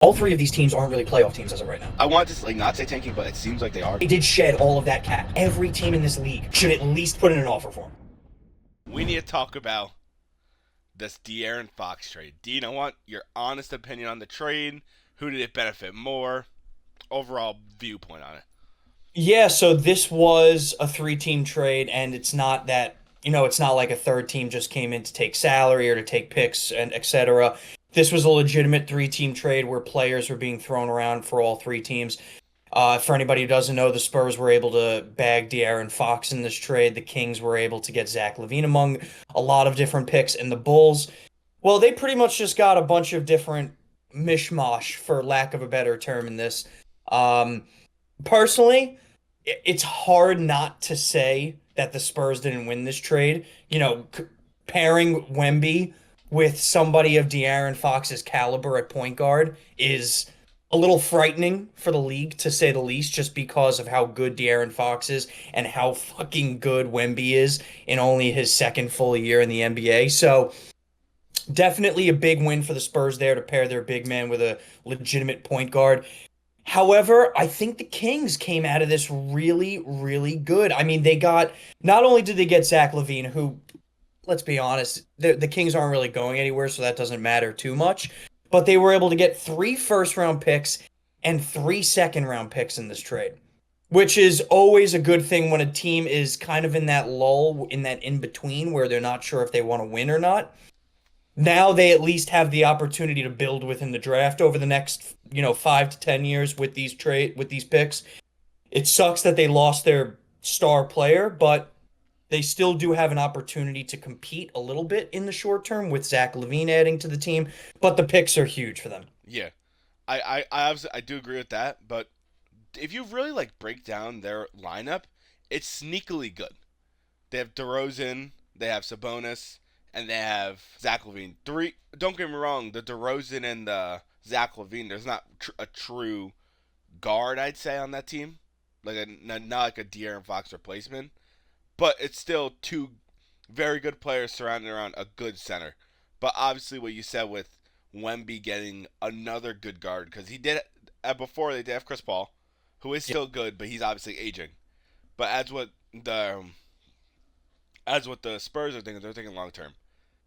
All three of these teams aren't really playoff teams as of right now. I want to not say tanking, but it seems like they are. They did shed all of that cap. Every team in this league should at least put in an offer for him. We need to talk about this De'Aaron Fox trade. Dean, I want your honest opinion on the trade. Who did it benefit more? Overall viewpoint on it. Yeah, so this was a three-team trade, and it's not that, it's not like a third team just came in to take salary or to take picks and etc. This was a legitimate three-team trade where players were being thrown around for all three teams. For anybody who doesn't know, the Spurs were able to bag De'Aaron Fox in this trade. The Kings were able to get Zach LaVine among a lot of different picks, and the Bulls, well, they pretty much just got a bunch of different mishmash, for lack of a better term, in this. Um, Personally, it's hard not to say that the Spurs didn't win this trade. Pairing Wemby with somebody of De'Aaron Fox's caliber at point guard is a little frightening for the league, to say the least, just because of how good De'Aaron Fox is and how fucking good Wemby is in only his second full year in the NBA. So definitely a big win for the Spurs there to pair their big man with a legitimate point guard. However, I think the Kings came out of this really, really good. I mean, not only did they get Zach LaVine, who, let's be honest, the Kings aren't really going anywhere, so that doesn't matter too much, but they were able to get 3 first-round picks and 3 second-round picks in this trade, which is always a good thing when a team is kind of in that lull, in that in-between where they're not sure if they want to win or not. Now they at least have the opportunity to build within the draft over the next, 5 to 10 years with these picks. It sucks that they lost their star player, but they still do have an opportunity to compete a little bit in the short term with Zach LaVine adding to the team. But the picks are huge for them. Yeah, I do agree with that. But if you really break down their lineup, it's sneakily good. They have DeRozan, they have Sabonis, and they have Zach LaVine. Three. Don't get me wrong, the DeRozan and the Zach LaVine. There's not a true guard, I'd say, on that team. Not like a De'Aaron Fox replacement, but it's still two very good players surrounding around a good center. But obviously, what you said with Wemby getting another good guard, because he did before they did have Chris Paul, who is Yeah. still good, but he's obviously aging. But as what the Spurs are thinking, they're thinking long term.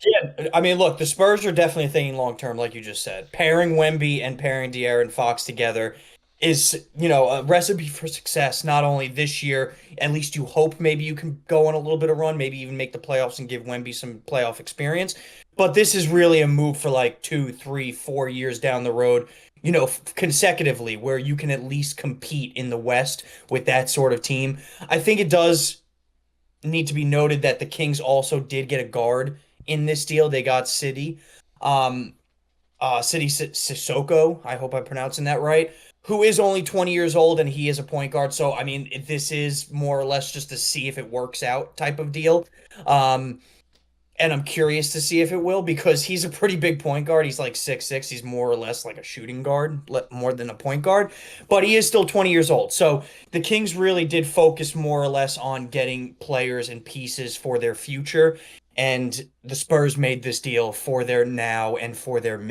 Yeah, I mean, look, the Spurs are definitely thinking long term, like you just said. Pairing Wemby and pairing De'Aaron Fox together is, a recipe for success, not only this year, at least you hope maybe you can go on a little bit of run, maybe even make the playoffs and give Wemby some playoff experience. But this is really a move for like 2, 3, 4 years down the road, consecutively, where you can at least compete in the West with that sort of team. I think it does need to be noted that the Kings also did get a guard in this deal. They got City Sissoko. I hope I'm pronouncing that right. Who is only 20 years old and he is a point guard. So I mean, this is more or less just to see if it works out type of deal. Um, and I'm curious to see if it will, because he's a pretty big point guard. He's like 6'6". He's more or less like a shooting guard, more than a point guard, but he is still 20 years old. So the Kings really did focus more or less on getting players and pieces for their future. And the Spurs made this deal for their now and for their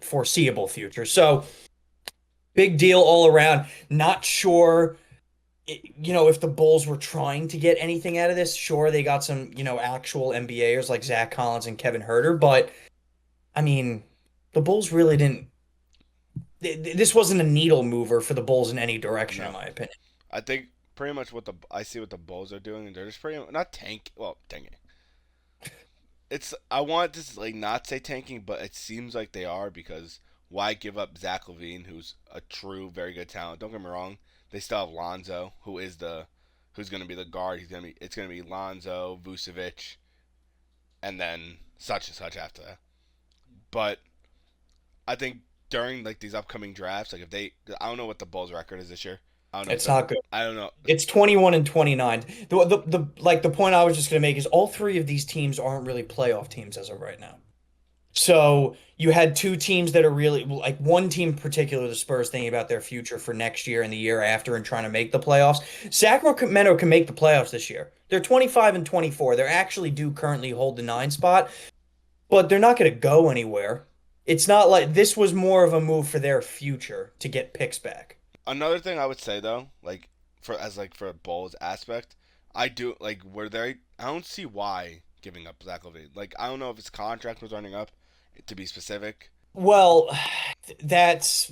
foreseeable future. So big deal all around. Not sure if the Bulls were trying to get anything out of this. Sure, they got some, actual NBAers like Zach Collins and Kevin Herter, but I mean, the Bulls really didn't. This wasn't a needle mover for the Bulls in any direction, in No, my opinion. I think pretty much I see what the Bulls are doing. They're just pretty not tanking. I want to not say tanking, but it seems like they are, because why give up Zach LaVine, who's a true very good talent? Don't get me wrong. They still have Lonzo, who's going to be the guard. It's going to be Lonzo, Vucevic, and then such and such after that. But I think during these upcoming drafts, I don't know what the Bulls' record is this year. I don't know. It's not good. I don't know. It's 21 and 29. The point I was just going to make is all three of these teams aren't really playoff teams as of right now. So you had two teams that are really, like, one team in particular, the Spurs, thinking about their future for next year and the year after and trying to make the playoffs. Sacramento can make the playoffs this year. They're 25 and 24. They actually do currently hold the 9 spot, but they're not going to go anywhere. It's not like this was more of a move for their future to get picks back. Another thing I would say though, like for a Bulls aspect, I do like where they. I don't see why giving up Zach LaVine. Like I don't know if his contract was running up, to be specific. Well, that's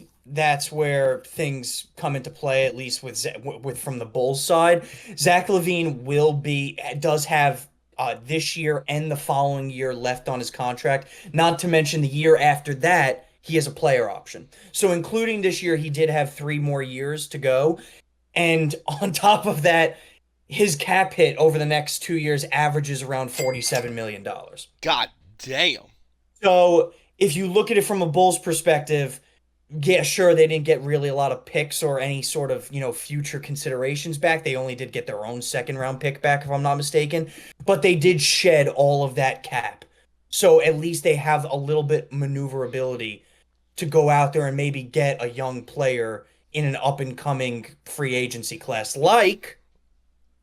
where things come into play, at least with from the Bulls side. Zach LaVine does have this year and the following year left on his contract. Not to mention the year after that, he has a player option. So including this year, he did have 3 more years to go. And on top of that, his cap hit over the next 2 years averages around $47 million. God damn. So if you look at it from a Bulls perspective, yeah, sure, they didn't get really a lot of picks or any sort of, future considerations back. They only did get their own second round pick back, if I'm not mistaken. But they did shed all of that cap. So at least they have a little bit maneuverability to go out there and maybe get a young player in an up and coming free agency class like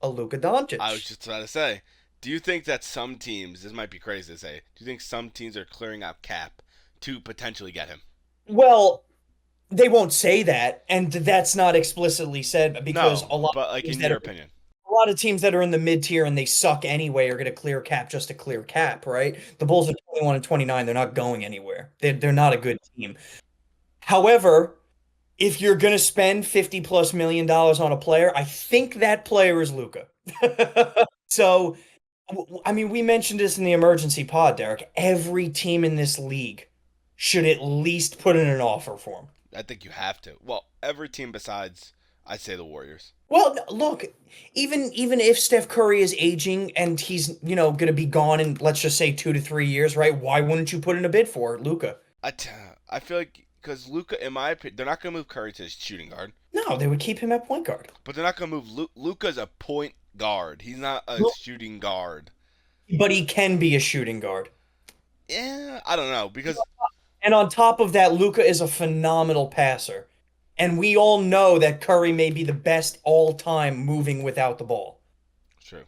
a Luka I was Doncic. just about to say. Do you think that some teams? This might be crazy to say. Do you think some teams are clearing out cap to potentially get him? Well, they won't say that, and that's not explicitly said because No, but like in your opinion. a lot of teams that are in the mid tier and they suck anyway are going to clear cap just to clear cap, right? The Bulls are 21 and 29, they're not going anywhere. They're not a good team. However, if you're going to spend 50 plus $1 million on a player, I think that player is Luka. So, I mean, we mentioned this in the emergency pod, Derek. Every team in this league should at least put in an offer for him. I think you have to. Well, every team besides, I'd say the Warriors. Well, look, even if Steph Curry is aging and he's, going to be gone in, let's just say 2 to 3 years, right? Why wouldn't you put in a bid for Luca? I, t- I feel like because Luca, in my opinion, they're not gonna move Curry to shooting guard, No, they would keep him at point guard. but they're not gonna move Luca's a point guard. He's not a shooting guard. But he can be a shooting guard. Yeah, I don't know because And on top of that, Luca is a phenomenal passer. And we all know that Curry may be the best all time moving without the ball. true.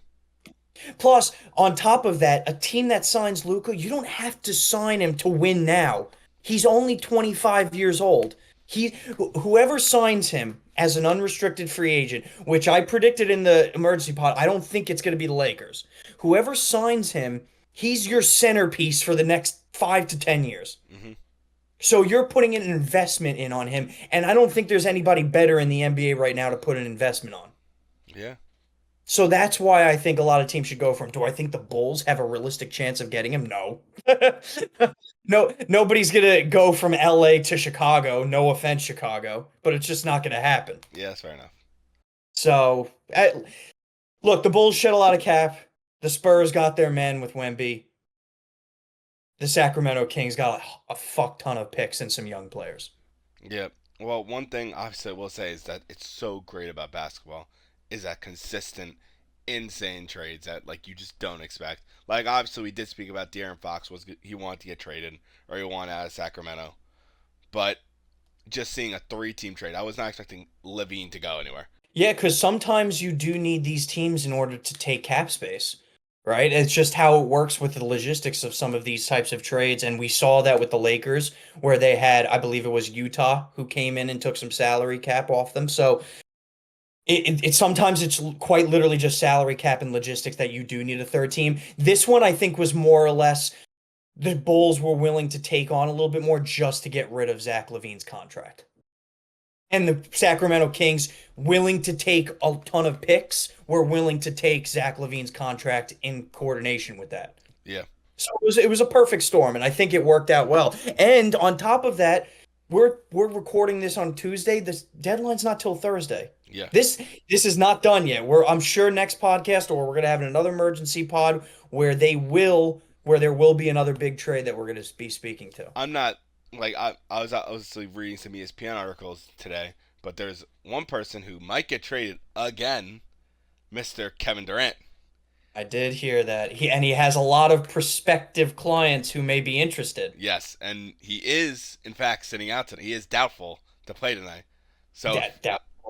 Plus, on top of that, a team that signs Luca, you don't have to sign him to win now. He's only 25 years old. Whoever signs him as an unrestricted free agent, which I predicted in the emergency pod, I don't think it's going to be the Lakers. Whoever signs him, he's your centerpiece for the next 5 to 10 years. Hmm. So you're putting an investment in on him, and I don't think there's anybody better in the NBA right now to put an investment on. Yeah, So that's why I think a lot of teams should go for him. Do I think the Bulls have a realistic chance of getting him? No. No, nobody's gonna go from LA to Chicago. No offense, Chicago, but it's just not gonna happen. yeah, that's fair enough. So, look, the Bulls shed a lot of cap. The Spurs got their men with Wemby. The Sacramento Kings got a fuck ton of picks and some young players. Yeah. Well, one thing obviously I will say is that it's so great about basketball is that consistent, insane trades that like you just don't expect. Like obviously we did speak about De'Aaron Fox was he wanted to get traded or he wanted out of Sacramento, but just seeing a three-team trade, I was not expecting Levine to go anywhere. Yeah, because sometimes you do need these teams in order to take cap space, right? It's just how it works with the logistics of some of these types of trades. And we saw that with the Lakers, where they had, I believe it was Utah, who came in and took some salary cap off them. So sometimes it's quite literally just salary cap and logistics that you do need a third team. This one, I think, was more or less the Bulls were willing to take on a little bit more just to get rid of Zach LaVine's contract. And the Sacramento Kings, willing to take a ton of picks, were willing to take Zach LaVine's contract in coordination with that. Yeah. So it was a perfect storm, and I think it worked out well. And on top of that, we're recording this on Tuesday. This deadline's not till Thursday. Yeah. This is not done yet. I'm sure next podcast, or we're gonna have another emergency pod where there will be another big trade that we're gonna be speaking to. I'm not like I was obviously reading some ESPN articles today, but there's one person who might get traded again, Mr. Kevin Durant. I did hear that. He has a lot of prospective clients who may be interested. Yes, and he is in fact sitting out tonight. He is doubtful to play tonight. So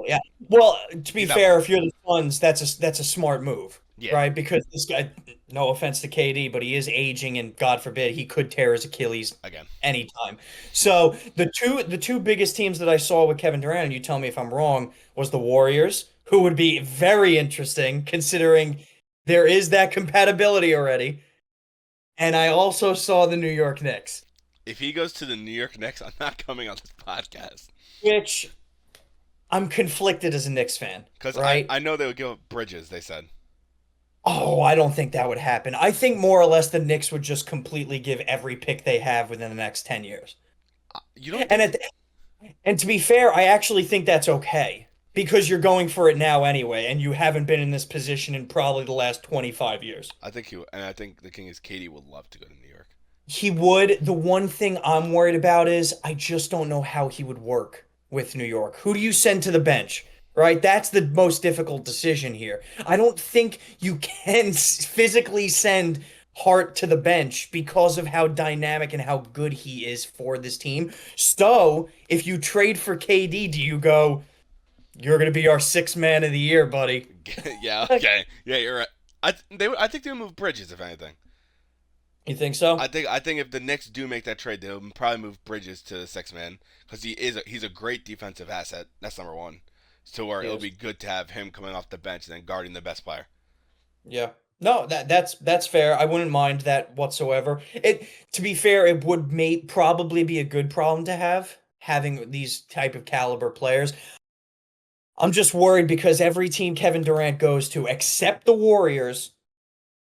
Yeah. Well, to be he's not fair, playing. if you're the Suns, that's a smart move. Yeah. right? Because this guy, no offense to KD, but he is aging, and God forbid he could tear his Achilles Again. anytime. So the two biggest teams that I saw with Kevin Durant, and you tell me if I'm wrong, was the Warriors, who would be very interesting considering there is that compatibility already. And I also saw the New York Knicks, If he goes to the New York Knicks, I'm not coming on this podcast which I'm conflicted as a Knicks fan, because right? I know they would give up Bridges. They said. Oh, I don't think that would happen. I think more or less the Knicks would just completely give every pick they have within the next 10 years. You don't And think? and to be fair, I actually think that's okay because you're going for it now anyway, and you haven't been in this position in probably the last 25 years. I think and I think the King is Katie would love to go to New York. He would. The one thing I'm worried about is I just don't know how he would work with New York. Who do you send to the bench? Right? That's the most difficult decision here. I don't think you can physically send Hart to the bench because of how dynamic and how good he is for this team. So, if you trade for KD, do you go, you're going to be our sixth man of the year, buddy? Yeah. Okay. Yeah, you're right. I think they'll move Bridges if anything. You think so? I think if the Knicks do make that trade, they'll probably move Bridges to the six man because he's a great defensive asset. That's number one. So where He it'll is. be good to have him coming off the bench and then guarding the best player. Yeah. No, that's fair. I wouldn't mind that whatsoever. It to be fair, it would probably be a good problem to have having these type of caliber players. I'm just worried because every team Kevin Durant goes to, except the Warriors,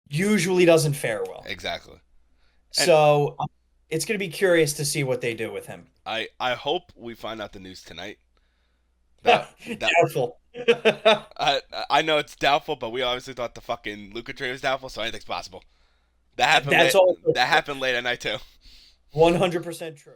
usually doesn't fare well. Exactly. And So it's going to be curious to see what they do with him. I hope we find out the news tonight. That Doubtful. I know it's doubtful, but we obviously thought the fucking Luka trade was doubtful, so anything's possible. That happened That's late. also That happened late at night too. 100% true.